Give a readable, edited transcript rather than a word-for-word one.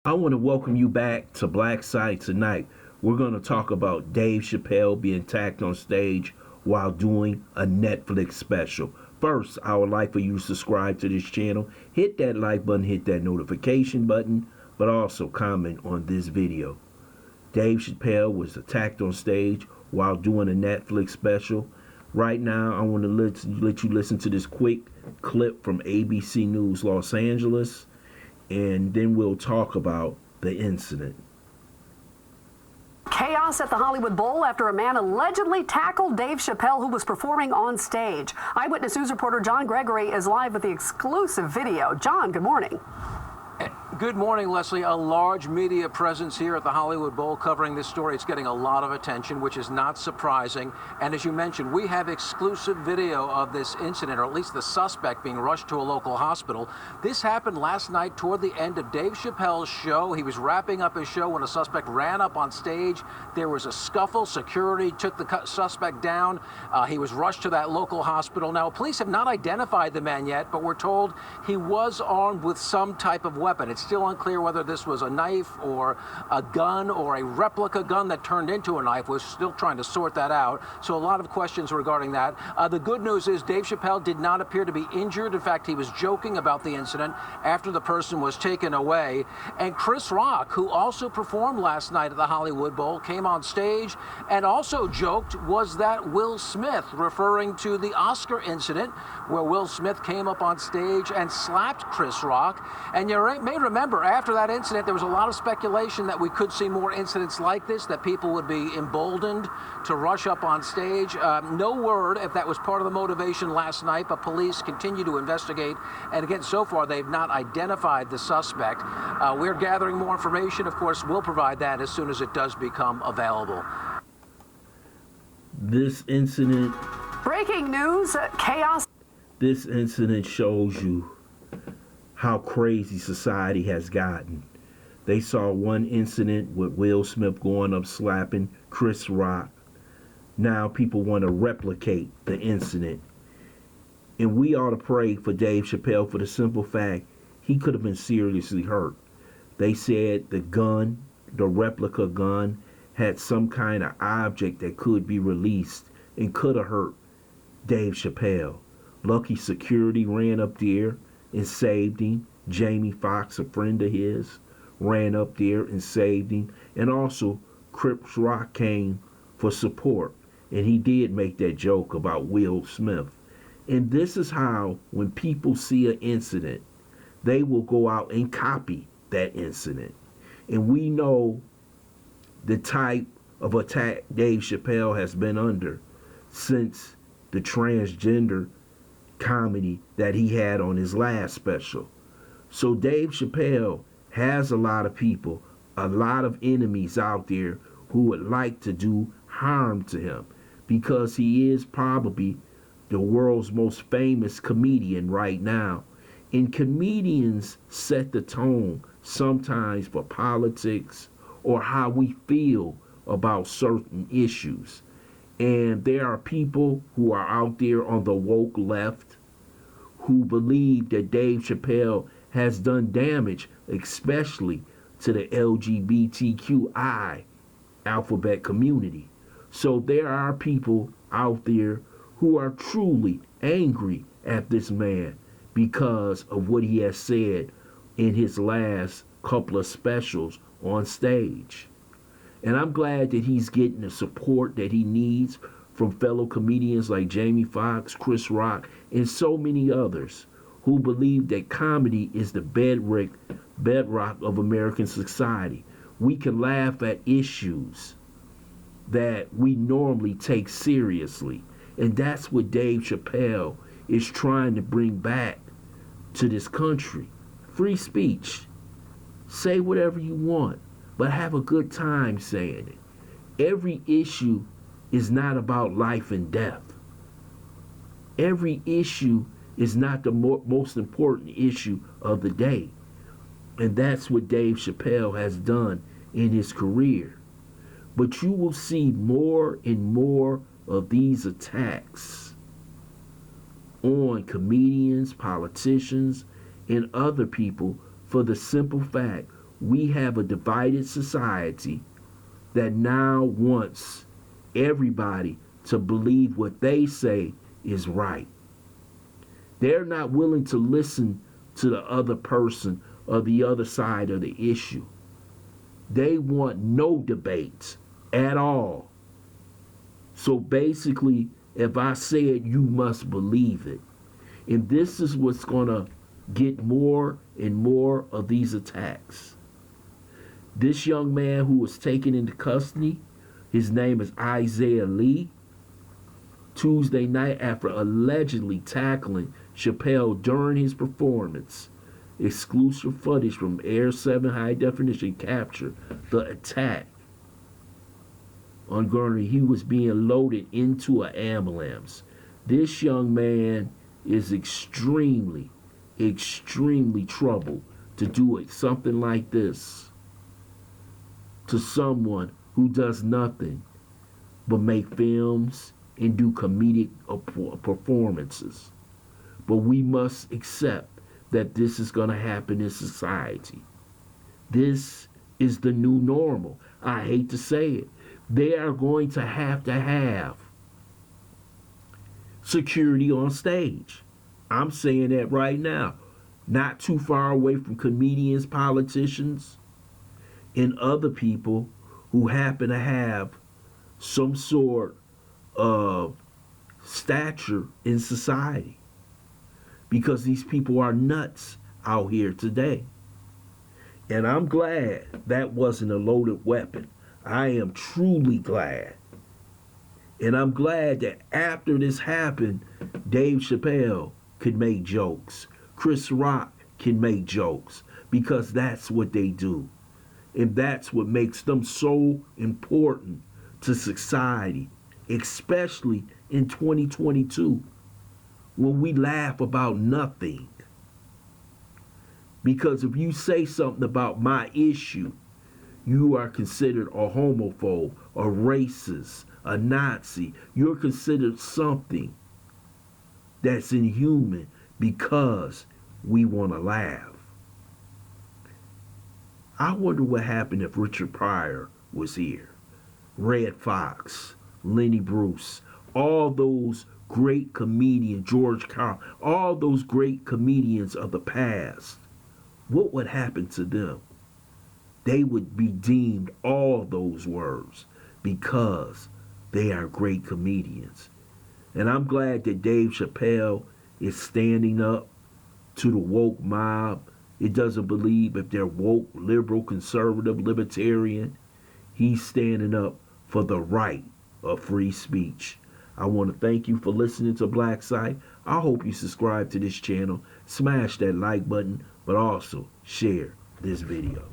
I want to welcome you back to Black Side tonight. We're going to talk about Dave Chappelle being attacked on stage while doing a Netflix special. First, I would like for you to subscribe to this channel, hit that like button, hit that notification button, but also comment on this video. Dave Chappelle was attacked on stage while doing a Netflix special. Right now, I want to let you listen to this quick clip from ABC News Los Angeles, and then we'll talk about the incident. Chaos at the Hollywood Bowl after a man allegedly tackled Dave Chappelle, who was performing on stage. Eyewitness News reporter John Gregory is live with the exclusive video. John, good morning. Good morning, Leslie. A large media presence here at the Hollywood Bowl covering this story. It's getting a lot of attention, which is not surprising. And as you mentioned, we have exclusive video of this incident, or at least the suspect being rushed to a local hospital. This happened last night toward the end of Dave Chappelle's show. He was wrapping up his show when a suspect ran up on stage. There was a scuffle. Security took the suspect down. He was rushed to that local hospital. Now, police have not identified the man yet, but we're told he was armed with some type of weapon. It's still unclear whether this was a knife or a gun or a replica gun that turned into a knife. We're still trying to sort that out. So a lot of questions regarding that. The good news is Dave Chappelle did not appear to be injured. In fact, he was joking about the incident after the person was taken away. And Chris Rock, who also performed last night at the Hollywood Bowl, came on stage and also joked, was that Will Smith, referring to the Oscar incident where Will Smith came up on stage and slapped Chris Rock. And you may remember, after that incident, there was a lot of speculation that we could see more incidents like this, that people would be emboldened to rush up on stage. No word if that was part of the motivation last night, but police continue to investigate. And again, so far, they've not identified the suspect. We're gathering more information. Of course, we'll provide that as soon as it does become available. This incident... Breaking news, chaos. This incident shows you how crazy society has gotten. They saw one incident with Will Smith going up slapping Chris Rock. Now people want to replicate the incident. And we ought to pray for Dave Chappelle for the simple fact he could have been seriously hurt. They said the gun, the replica gun, had some kind of object that could be released and could have hurt Dave Chappelle. Lucky security ran up there and saved him. Jamie Foxx, a friend of his, ran up there and saved him. And also, Chris Rock came for support. And he did make that joke about Will Smith. And this is how, when people see an incident, they will go out and copy that incident. And we know the type of attack Dave Chappelle has been under since the transgender comedy that he had on his last special. So Dave Chappelle has a lot of people, a lot of enemies out there who would like to do harm to him because he is probably the world's most famous comedian right now. And comedians set the tone sometimes for politics or how we feel about certain issues. And there are people who are out there on the woke left who believe that Dave Chappelle has done damage, especially to the LGBTQI alphabet community. So there are people out there who are truly angry at this man because of what he has said in his last couple of specials on stage. And I'm glad that he's getting the support that he needs from fellow comedians like Jamie Foxx, Chris Rock, and so many others who believe that comedy is the bedrock of American society. We can laugh at issues that we normally take seriously. And that's what Dave Chappelle is trying to bring back to this country. Free speech. Say whatever you want, but have a good time saying it. Every issue is not about life and death. Every issue is not the most important issue of the day. And that's what Dave Chappelle has done in his career. But you will see more and more of these attacks on comedians, politicians, and other people for the simple fact we have a divided society that now wants everybody to believe what they say is right. They're not willing to listen to the other person or the other side of the issue. They want no debates at all. So basically, if I say it, you must believe it. And this is what's going to get more and more of these attacks. This young man who was taken into custody, his name is Isaiah Lee, Tuesday night after allegedly tackling Chappelle during his performance. Exclusive footage from Air 7 high definition captured the attack on Gurney. He was being loaded into an ambulance. This young man is extremely troubled to do it, something like this, to someone who does nothing but make films and do comedic performances. But we must accept that this is going to happen in society. This is the new normal. I hate to say it. They are going to have security on stage. I'm saying that right now. Not too far away from comedians, politicians, and other people who happen to have some sort of stature in society. Because these people are nuts out here today. And I'm glad that wasn't a loaded weapon. I am truly glad. And I'm glad that after this happened, Dave Chappelle could make jokes. Chris Rock can make jokes, because that's what they do. And that's what makes them so important to society, especially in 2022, when we laugh about nothing. Because if you say something about my issue, you are considered a homophobe, a racist, a Nazi. You're considered something that's inhuman because we want to laugh. I wonder what happened if Richard Pryor was here. Red Fox, Lenny Bruce, all those great comedians, George Carlin, all those great comedians of the past. What would happen to them? They would be deemed all those words because they are great comedians. And I'm glad that Dave Chappelle is standing up to the woke mob. It doesn't believe if they're woke, liberal, conservative, libertarian. He's standing up for the right of free speech. I want to thank you for listening to Black Site. I hope you subscribe to this channel, smash that like button, but also share this video.